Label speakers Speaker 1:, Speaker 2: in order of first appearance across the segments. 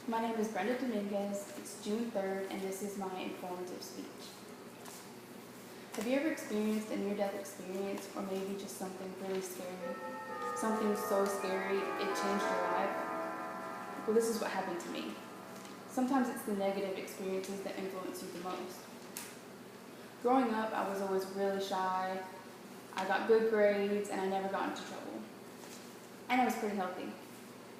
Speaker 1: My name is Brenda Dominguez. It's June 3rd, and this is my informative speech. Have you ever experienced a near-death experience, or maybe just something really scary? Something so scary it changed your life? Well, this is what happened to me. Sometimes it's the negative experiences that influence you the most. Growing up, I was always really shy. I got good grades, and I never got into trouble. And I was pretty healthy.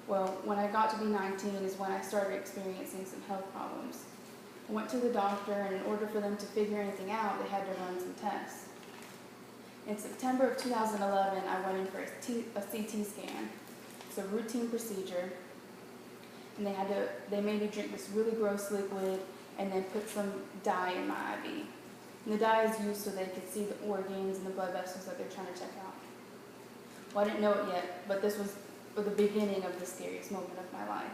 Speaker 1: Well, when I got to be 19 is when I started experiencing some health problems. I went to the doctor, and in order for them to figure anything out, they had to run some tests. In September of 2011, I went in for a CT scan. It's a routine procedure, and they made me drink this really gross liquid and then put some dye in my IV. And the dye is used so they could see the organs and the blood vessels that they're trying to check out. Well, I didn't know it yet, but this was the beginning of the scariest moment of my life.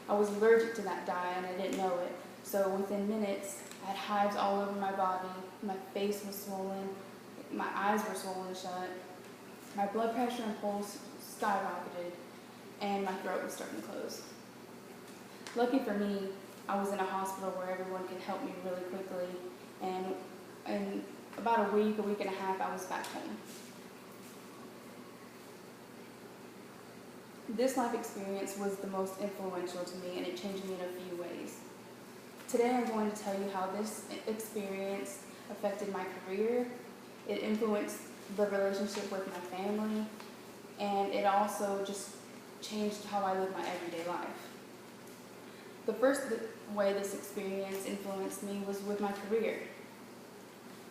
Speaker 1: I was allergic to that dye and I didn't know it, so within minutes I had hives all over my body, my face was swollen, my eyes were swollen shut, my blood pressure and pulse skyrocketed, and my throat was starting to close. Lucky for me, I was in a hospital where everyone could help me really quickly, and in about a week and a half, I was back home. This life experience was the most influential to me, and it changed me in a few ways. Today I'm going to tell you how this experience affected my career, it influenced the relationship with my family, and it also just changed how I live my everyday life. The first way this experience influenced me was with my career.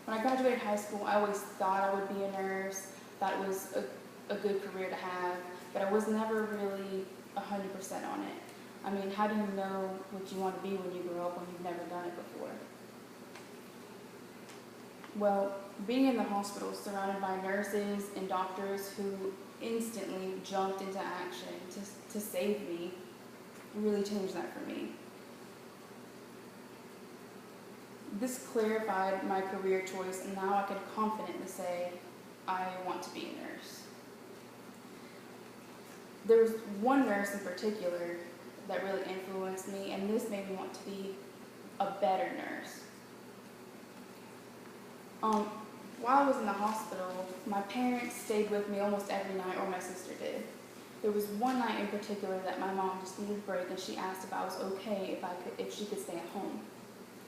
Speaker 1: When I graduated high school, I always thought I would be a nurse, thought it was a good career to have, but I was never really 100% on it. I mean, how do you know what you want to be when you grow up when you've never done it before? Well, being in the hospital surrounded by nurses and doctors who instantly jumped into action to save me really changed that for me. This clarified my career choice, and now I could confidently say, I want to be a nurse. There was one nurse in particular that really influenced me, and this made me want to be a better nurse. While I was in the hospital, my parents stayed with me almost every night, or my sister did. There was one night in particular that my mom just needed a break, and she asked if I was okay if she could stay at home,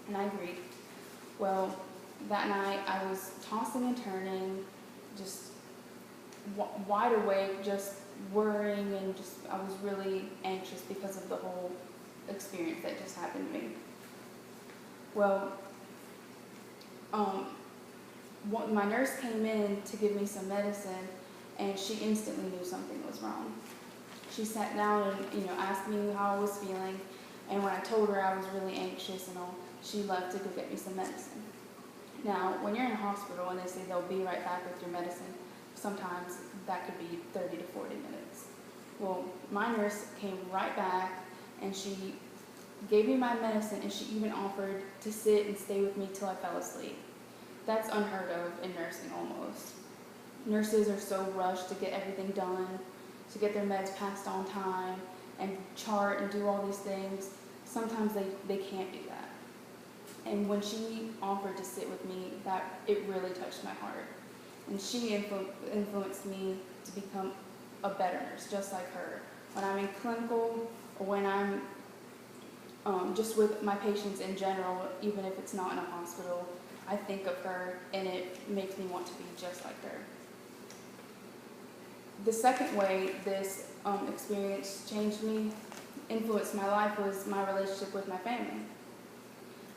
Speaker 1: and I agreed. Well, that night I was tossing and turning, just wide awake, just worrying, and I was really anxious because of the whole experience that just happened to me. Well, my nurse came in to give me some medicine, and she instantly knew something was wrong. She sat down and asked me how I was feeling, and when I told her I was really anxious and all, she left to go get me some medicine. Now, when you're in a hospital and they say they'll be right back with your medicine, sometimes that could be 30 to 40 minutes. Well, my nurse came right back, and she gave me my medicine, and she even offered to sit and stay with me till I fell asleep. That's unheard of in nursing almost. Nurses are so rushed to get everything done, to get their meds passed on time, and chart and do all these things. Sometimes they can't do that. And when she offered to sit with me, it really touched my heart. And she influenced me to become a better nurse, just like her. When I'm in clinical, or when I'm just with my patients in general, even if it's not in a hospital, I think of her, and it makes me want to be just like her. The second way this experience changed me, influenced my life, was my relationship with my family.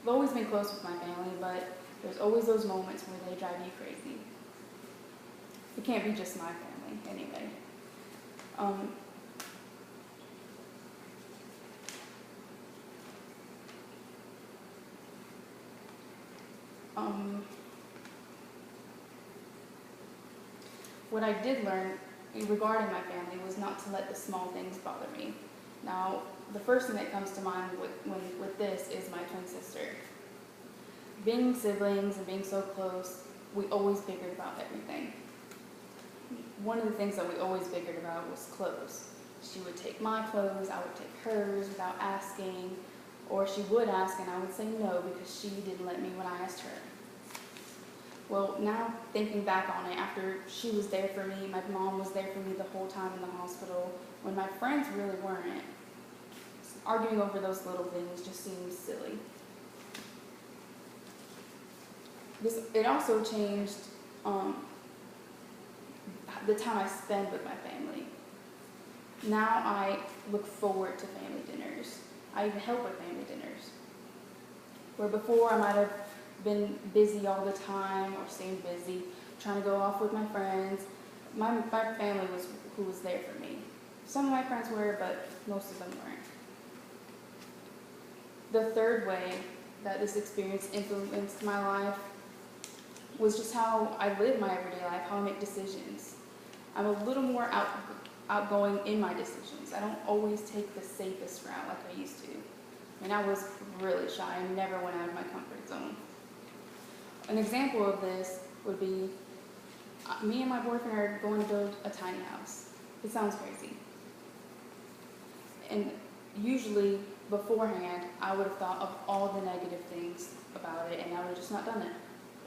Speaker 1: I've always been close with my family, but there's always those moments where they drive you crazy. It can't be just my family, anyway. What I did learn regarding my family was not to let the small things bother me. Now, the first thing that comes to mind with this is my twin sister. Being siblings and being so close, we always figured about everything. one of the things that we always bickered about was clothes. She would take my clothes, I would take hers without asking, or she would ask and I would say no because she didn't let me when I asked her. Well, now thinking back on it, after she was there for me, my mom was there for me the whole time in the hospital, when my friends really weren't, arguing over those little things just seems silly. It also changed the time I spend with my family. Now I look forward to family dinners. I even help with family dinners. Where before I might have been busy all the time or staying busy, trying to go off with my friends, my family was who was there for me. Some of my friends were, but most of them weren't. The third way that this experience influenced my life was just how I live my everyday life, how I make decisions. I'm a little more outgoing in my decisions. I don't always take the safest route like I used to. I was really shy. I never went out of my comfort zone. An example of this would be me and my boyfriend are going to build a tiny house. It sounds crazy. And usually beforehand, I would have thought of all the negative things about it and I would have just not done it.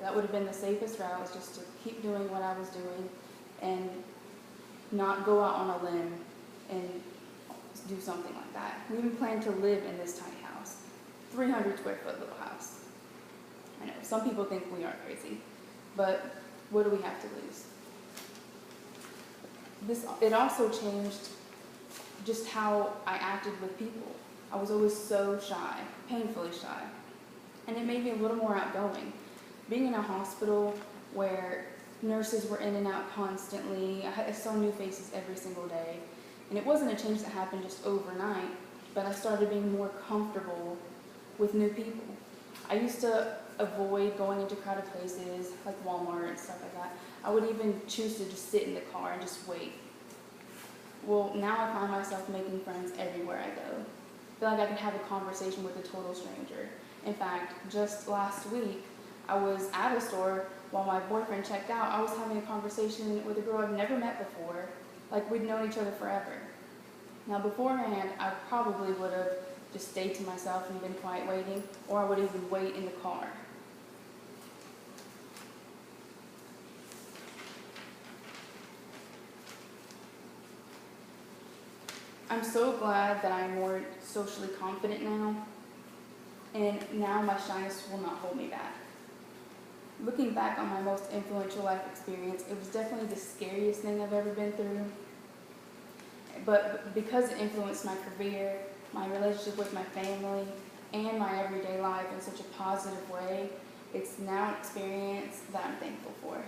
Speaker 1: That would have been the safest route, was just to keep doing what I was doing and not go out on a limb and do something like that. We even planned to live in this tiny house, 300 square foot little house. I know, some people think we are crazy, but what do we have to lose? It also changed just how I acted with people. I was always so shy, painfully shy, and it made me a little more outgoing. Being in a hospital where nurses were in and out constantly, I saw new faces every single day, and it wasn't a change that happened just overnight, but I started being more comfortable with new people. I used to avoid going into crowded places like Walmart and stuff like that. I would even choose to just sit in the car and just wait. Well, now I find myself making friends everywhere I go. I feel like I can have a conversation with a total stranger. In fact, just last week, I was at a store while my boyfriend checked out. I was having a conversation with a girl I've never met before, like we'd known each other forever. Now beforehand, I probably would have just stayed to myself and been quiet waiting, or I would even wait in the car. I'm so glad that I'm more socially confident now, and now my shyness will not hold me back. Looking back on my most influential life experience, it was definitely the scariest thing I've ever been through. But because it influenced my career, my relationship with my family, and my everyday life in such a positive way, it's now an experience that I'm thankful for.